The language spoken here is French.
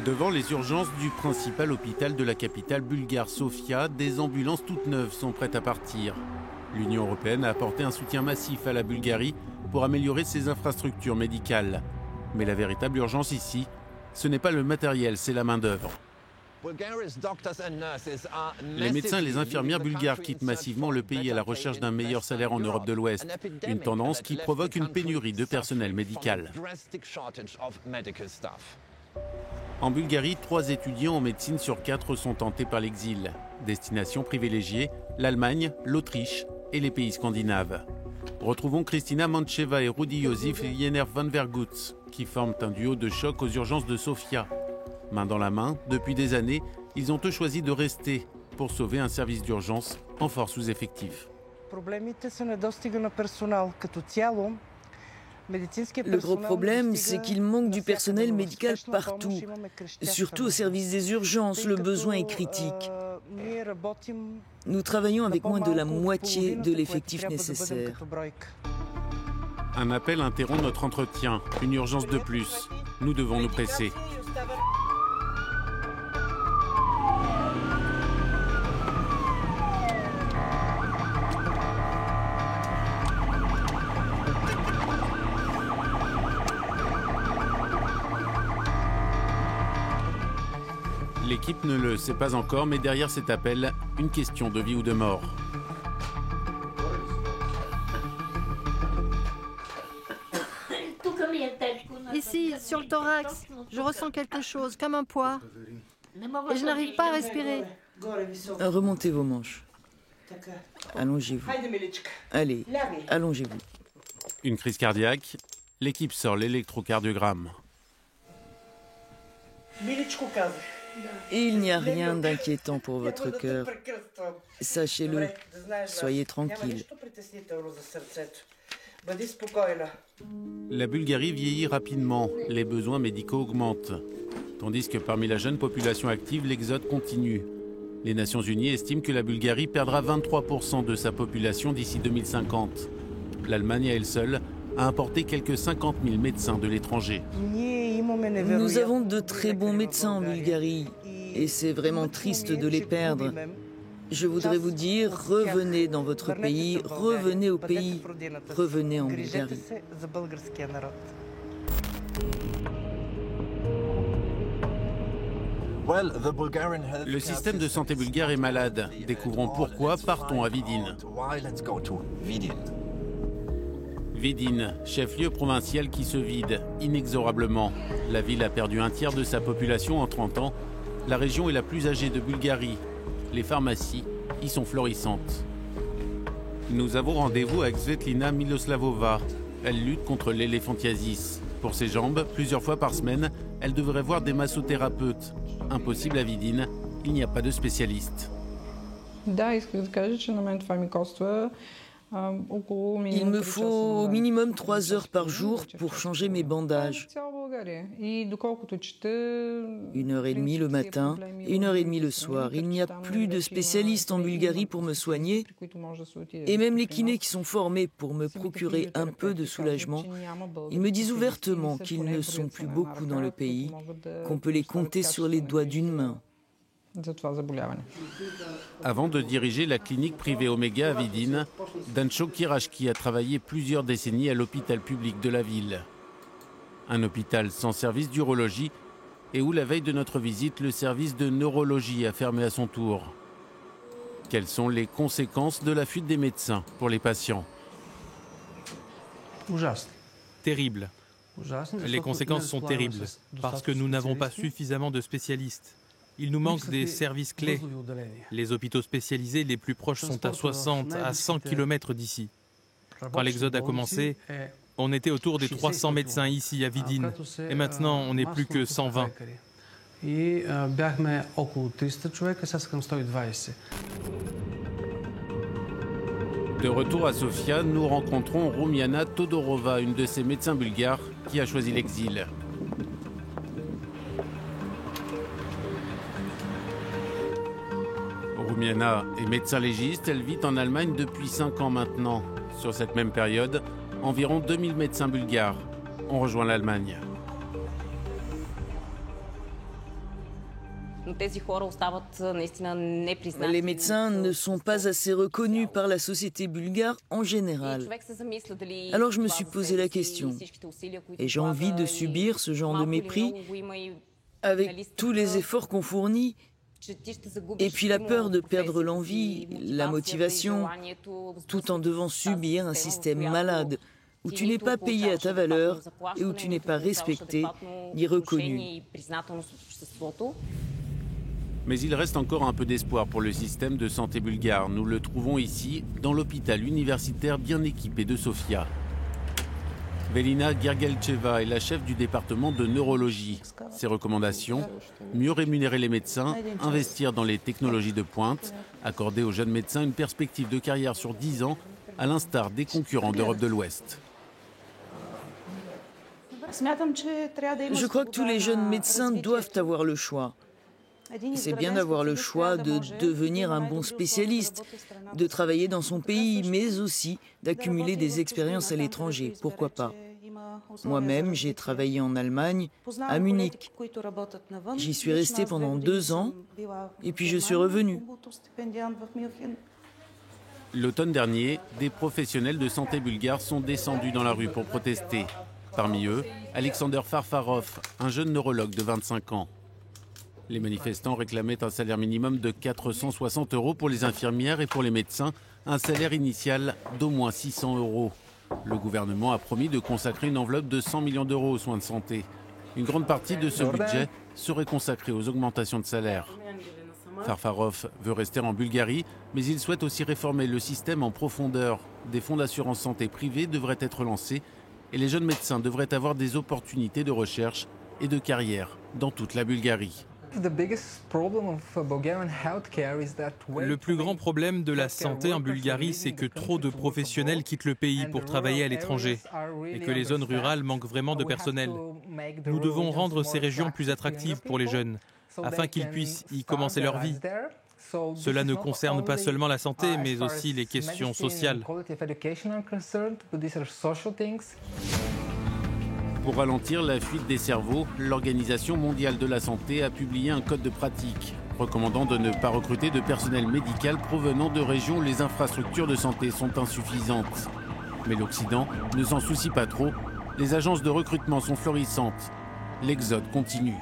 Devant les urgences du principal hôpital de la capitale bulgare Sofia, des ambulances toutes neuves sont prêtes à partir. L'Union européenne a apporté un soutien massif à la Bulgarie pour améliorer ses infrastructures médicales. Mais la véritable urgence ici, ce n'est pas le matériel, c'est la main-d'œuvre. Les médecins et les infirmières bulgares quittent massivement le pays à la recherche d'un meilleur salaire en Europe de l'Ouest, une tendance qui provoque une pénurie de personnel médical. En Bulgarie, 3 étudiants en médecine sur 4 sont tentés par l'exil. Destination privilégiée, l'Allemagne, l'Autriche et les pays scandinaves. Retrouvons Kristina Mancheva et Rudi Josif Jenner van Vergutz, qui forment un duo de choc aux urgences de Sofia. Main dans la main, depuis des années, ils ont eux choisi de rester pour sauver un service d'urgence en fort sous-effectif. Le gros problème, c'est qu'il manque du personnel médical partout, surtout au service des urgences. Le besoin est critique. Nous travaillons avec moins de la moitié de l'effectif nécessaire. Un appel interrompt notre entretien. Une urgence de plus. Nous devons nous presser. L'équipe ne le sait pas encore, mais derrière cet appel, une question de vie ou de mort. Ici, sur le thorax, je ressens quelque chose, comme un poids. Et je n'arrive pas à respirer. Remontez vos manches. Allongez-vous. Allez, allongez-vous. Une crise cardiaque, l'équipe sort l'électrocardiogramme. Il n'y a rien d'inquiétant pour votre cœur. Sachez-le, soyez tranquille. La Bulgarie vieillit rapidement, les besoins médicaux augmentent. Tandis que parmi la jeune population active, l'exode continue. Les Nations Unies estiment que la Bulgarie perdra 23% de sa population d'ici 2050. L'Allemagne à elle seule a importé quelques 50 000 médecins de l'étranger. Nous avons de très bons médecins en Bulgarie et c'est vraiment triste de les perdre. Je voudrais vous dire, revenez dans votre pays, revenez au pays, revenez en Bulgarie. Le système de santé bulgare est malade. Découvrons pourquoi, partons à Vidin. Vidin, chef-lieu provincial qui se vide inexorablement. La ville a perdu un tiers de sa population en 30 ans. La région est la plus âgée de Bulgarie. Les pharmacies y sont florissantes. Nous avons rendez-vous avec Svetlina Miloslavova. Elle lutte contre l'éléphantiasis. Pour ses jambes, plusieurs fois par semaine, elle devrait voir des massothérapeutes. Impossible à Vidin, il n'y a pas de spécialiste. Il me faut au minimum 3 heures par jour pour changer mes bandages. 1h30 le matin et 1h30 le soir. Il n'y a plus de spécialistes en Bulgarie pour me soigner. Et même les kinés qui sont formés pour me procurer un peu de soulagement, ils me disent ouvertement qu'ils ne sont plus beaucoup dans le pays, qu'on peut les compter sur les doigts d'une main. Avant de diriger la clinique privée Omega à Vidin, Dancho Kirashki a travaillé plusieurs décennies à l'hôpital public de la ville. Un hôpital sans service d'urologie et où la veille de notre visite, le service de neurologie a fermé à son tour. Quelles sont les conséquences de la fuite des médecins pour les patients? Terrible. Les conséquences sont terribles parce que nous n'avons pas suffisamment de spécialistes. Il nous manque des services clés. Les hôpitaux spécialisés les plus proches sont à 60 à 100 km d'ici. Quand l'exode a commencé, on était autour des 300 médecins ici à Vidin. Et maintenant, on n'est plus que 120. De retour à Sofia, nous rencontrons Rumiana Todorova, une de ces médecins bulgares qui a choisi l'exil. Rumiana est médecin légiste, elle vit en Allemagne depuis 5 ans maintenant. Sur cette même période, environ 2000 médecins bulgares ont rejoint l'Allemagne. Les médecins ne sont pas assez reconnus par la société bulgare en général. Alors je me suis posé la question, ai-je envie de subir ce genre de mépris avec tous les efforts qu'on fournit? Et puis la peur de perdre l'envie, la motivation, tout en devant subir un système malade, où tu n'es pas payé à ta valeur et où tu n'es pas respecté ni reconnu. Mais il reste encore un peu d'espoir pour le système de santé bulgare. Nous le trouvons ici, dans l'hôpital universitaire bien équipé de Sofia. Velina Gergelcheva est la chef du département de neurologie. Ses recommandations, mieux rémunérer les médecins, investir dans les technologies de pointe, accorder aux jeunes médecins une perspective de carrière sur 10 ans, à l'instar des concurrents d'Europe de l'Ouest. Je crois que tous les jeunes médecins doivent avoir le choix. C'est bien d'avoir le choix de devenir un bon spécialiste, de travailler dans son pays, mais aussi d'accumuler des expériences à l'étranger. Pourquoi pas? Moi-même, j'ai travaillé en Allemagne, à Munich. J'y suis resté pendant 2 ans et puis je suis revenu. L'automne dernier, des professionnels de santé bulgares sont descendus dans la rue pour protester. Parmi eux, Alexander Farfarov, un jeune neurologue de 25 ans. Les manifestants réclamaient un salaire minimum de 460 € pour les infirmières et pour les médecins, un salaire initial d'au moins 600 €. Le gouvernement a promis de consacrer une enveloppe de 100 millions d'euros aux soins de santé. Une grande partie de ce budget serait consacrée aux augmentations de salaire. Farfarov veut rester en Bulgarie, mais il souhaite aussi réformer le système en profondeur. Des fonds d'assurance santé privés devraient être lancés et les jeunes médecins devraient avoir des opportunités de recherche et de carrière dans toute la Bulgarie. Le plus grand problème de la santé en Bulgarie, c'est que trop de professionnels quittent le pays pour travailler à l'étranger et que les zones rurales manquent vraiment de personnel. Nous devons rendre ces régions plus attractives pour les jeunes, afin qu'ils puissent y commencer leur vie. Cela ne concerne pas seulement la santé, mais aussi les questions sociales. Pour ralentir la fuite des cerveaux, l'Organisation mondiale de la santé a publié un code de pratique recommandant de ne pas recruter de personnel médical provenant de régions où les infrastructures de santé sont insuffisantes. Mais l'Occident ne s'en soucie pas trop. Les agences de recrutement sont florissantes. L'exode continue.